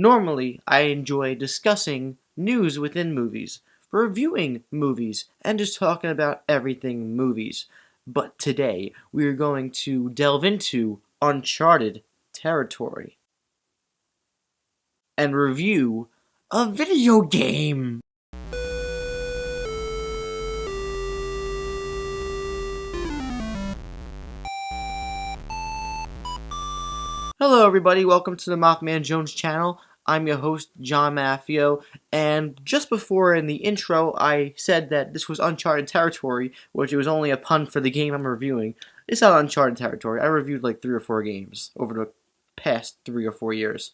Normally, I enjoy discussing news within movies, reviewing movies, and just talking about everything movies. But today, we are going to delve into Uncharted territory and review a video game. Hello everybody, welcome to the MaffmanJones channel. I'm your host, John Maffio, and just before in the intro I said that this was Uncharted territory, which it was only a pun for the game I'm reviewing. It's not Uncharted territory. I reviewed like 3 or 4 games over the past 3 or 4 years.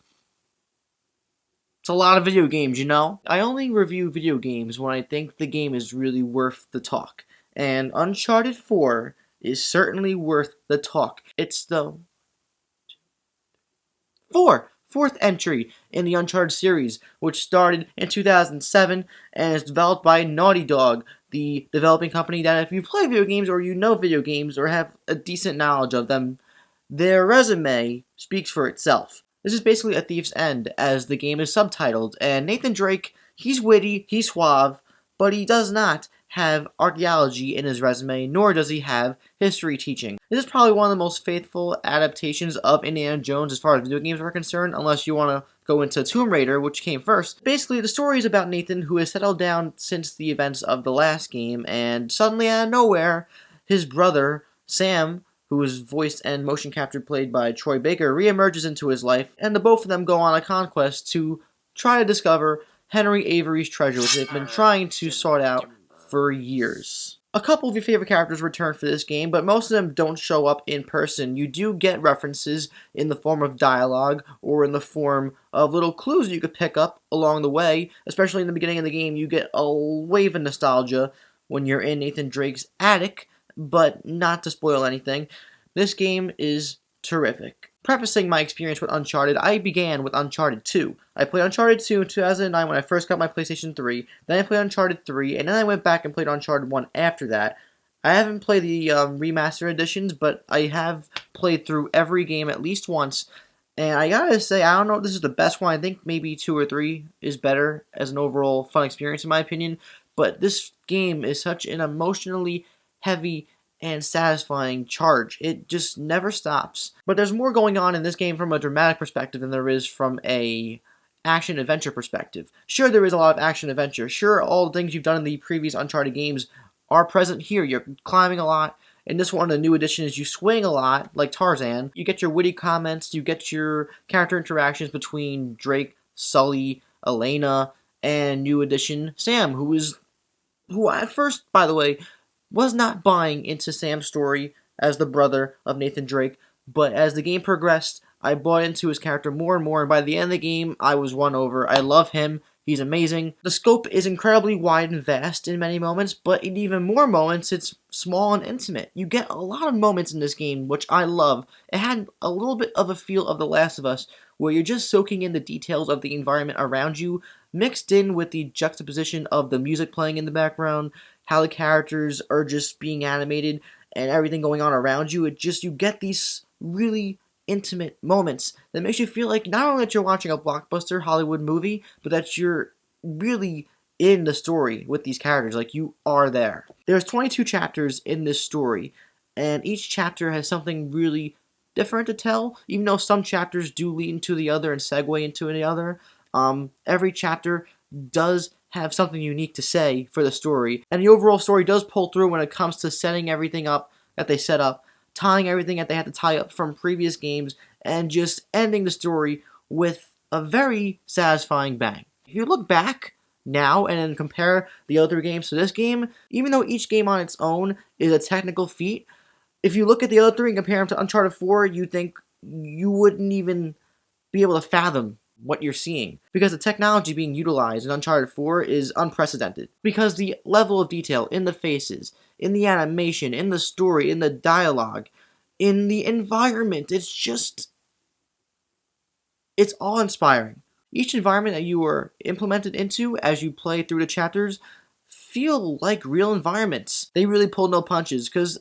It's a lot of video games, you know? I only review video games when I think the game is really worth the talk, and Uncharted 4 is certainly worth the talk. It's the fourth entry in the Uncharted series, which started in 2007 and is developed by Naughty Dog, the developing company that if you play video games or you know video games or have a decent knowledge of them, their resume speaks for itself. This is basically a Thief's End, as the game is subtitled, and Nathan Drake, he's witty, he's suave, but he does not have archaeology in his resume, nor does he have history teaching. This is probably one of the most faithful adaptations of Indiana Jones as far as video games are concerned, unless you want to go into Tomb Raider, which came first. Basically, the story is about Nathan, who has settled down since the events of the last game, and suddenly out of nowhere, his brother, Sam, who is voiced and motion captured played by Troy Baker, reemerges into his life, and the both of them go on a conquest to try to discover Henry Avery's treasure, which they've been trying to sort out for years. A couple of your favorite characters return for this game, but most of them don't show up in person. You do get references in the form of dialogue or in the form of little clues you could pick up along the way. Especially in the beginning of the game, you get a wave of nostalgia when you're in Nathan Drake's attic, but not to spoil anything, this game is terrific. Prefacing my experience with Uncharted, I began with Uncharted 2. I played Uncharted 2 in 2009 when I first got my PlayStation 3, then I played Uncharted 3, and then I went back and played Uncharted 1 after that. I haven't played the remastered editions, but I have played through every game at least once, and I gotta say, I don't know if this is the best one. I think maybe 2 or 3 is better as an overall fun experience in my opinion, but this game is such an emotionally heavy and satisfying charge. It just never stops. But there's more going on in this game from a dramatic perspective than there is from a action-adventure perspective. Sure, there is a lot of action-adventure. Sure, all the things you've done in the previous Uncharted games are present here. You're climbing a lot. In this one, the new addition is you swing a lot, like Tarzan. You get your witty comments. You get your character interactions between Drake, Sully, Elena, and new addition Sam, who at first, by the way, was not buying into Sam's story as the brother of Nathan Drake, but as the game progressed, I bought into his character more and more, and by the end of the game, I was won over. I love him. He's amazing. The scope is incredibly wide and vast in many moments, but in even more moments, it's small and intimate. You get a lot of moments in this game, which I love. It had a little bit of a feel of The Last of Us, where you're just soaking in the details of the environment around you, mixed in with the juxtaposition of the music playing in the background, how the characters are just being animated, and everything going on around you. You get these really intimate moments that makes you feel like not only that you're watching a blockbuster Hollywood movie, but that you're really in the story with these characters, like you are there. There's 22 chapters in this story, and each chapter has something really different to tell, even though some chapters do lead into the other and segue into the other. Every chapter does have something unique to say for the story, and the overall story does pull through when it comes to setting everything up that they set up, tying everything that they had to tie up from previous games, and just ending the story with a very satisfying bang. If you look back now and then compare the other games to this game, even though each game on its own is a technical feat, if you look at the other three and compare them to Uncharted 4, you think you wouldn't even be able to fathom what you're seeing, because the technology being utilized in Uncharted 4 is unprecedented, because the level of detail in the faces, in the animation, in the story, in the dialogue, in the environment, it's awe-inspiring. Each environment that you are implemented into as you play through the chapters feel like real environments. They really pull no punches, because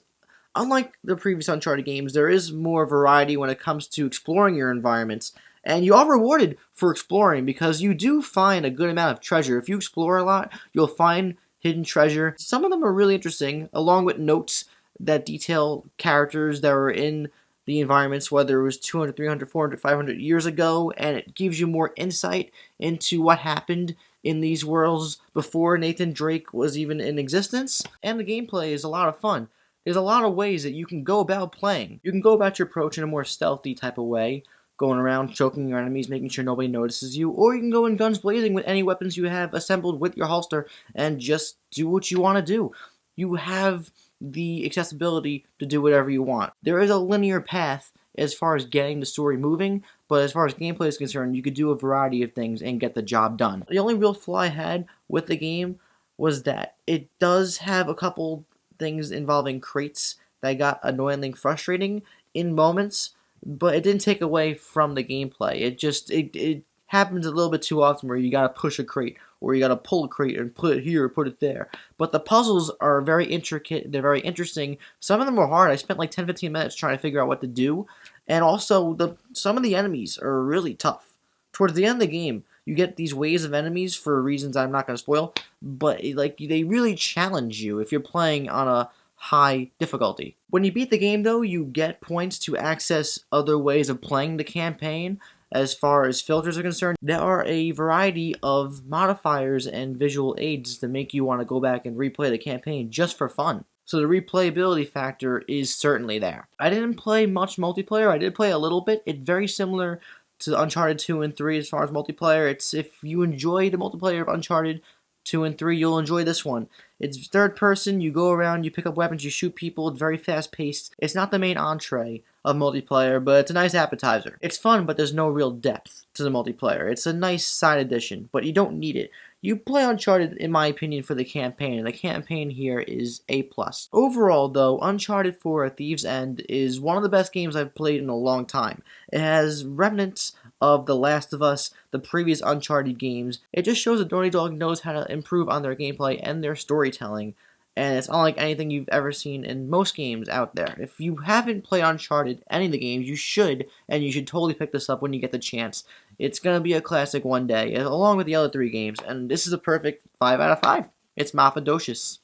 unlike the previous Uncharted games, there is more variety when it comes to exploring your environments, And you are rewarded for exploring because you do find a good amount of treasure. If you explore a lot, you'll find hidden treasure. Some of them are really interesting, along with notes that detail characters that were in the environments, whether it was 200, 300, 400, 500 years ago, and it gives you more insight into what happened in these worlds before Nathan Drake was even in existence. And the gameplay is a lot of fun. There's a lot of ways that you can go about playing. You can go about your approach in a more stealthy type of way, going around choking your enemies, making sure nobody notices you, or you can go in guns blazing with any weapons you have assembled with your holster and just do what you want to do. You have the accessibility to do whatever you want. There is a linear path as far as getting the story moving, but as far as gameplay is concerned, you could do a variety of things and get the job done. The only real flaw I had with the game was that it does have a couple things involving crates that got annoyingly frustrating in moments, but it didn't take away from the gameplay. It happens a little bit too often where you gotta push a crate or you gotta pull a crate and put it here or put it there. But the puzzles are very intricate, they're very interesting. Some of them were hard. I spent like 10-15 minutes trying to figure out what to do. And also some of the enemies are really tough. Towards the end of the game, you get these waves of enemies for reasons I'm not gonna spoil, but they really challenge you if you're playing on a high difficulty. When you beat the game though, you get points to access other ways of playing the campaign. As far as filters are concerned, there are a variety of modifiers and visual aids to make you want to go back and replay the campaign just for fun. So the replayability factor is certainly there. I didn't play much multiplayer. I did play a little bit. It's very similar to Uncharted 2 and 3 as far as multiplayer. It's if you enjoy the multiplayer of Uncharted 2 and 3, you'll enjoy this one. It's third person, you go around, you pick up weapons, you shoot people, it's very fast paced. It's not the main entree of multiplayer, but it's a nice appetizer. It's fun, but there's no real depth to the multiplayer. It's a nice side addition, but you don't need it. You play Uncharted, in my opinion, for the campaign, and the campaign here is A+. Overall, though, Uncharted 4: A Thief's End is one of the best games I've played in a long time. It has remnants of The Last of Us, the previous Uncharted games. It just shows that Naughty Dog knows how to improve on their gameplay and their storytelling, and it's unlike anything you've ever seen in most games out there. If you haven't played Uncharted, any of the games, you should, and you should totally pick this up when you get the chance. It's going to be a classic one day, along with the other 3 games, and this is a perfect 5 out of 5. It's MaffmanJones.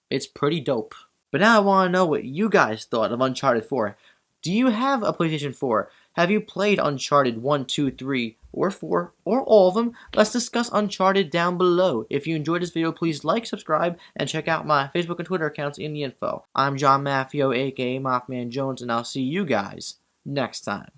It's pretty dope. But now I want to know what you guys thought of Uncharted 4. Do you have a PlayStation 4? Have you played Uncharted 1, 2, 3, or 4, or all of them? Let's discuss Uncharted down below. If you enjoyed this video, please like, subscribe, and check out my Facebook and Twitter accounts in the info. I'm John Maffio, aka MaffmanJones, and I'll see you guys next time.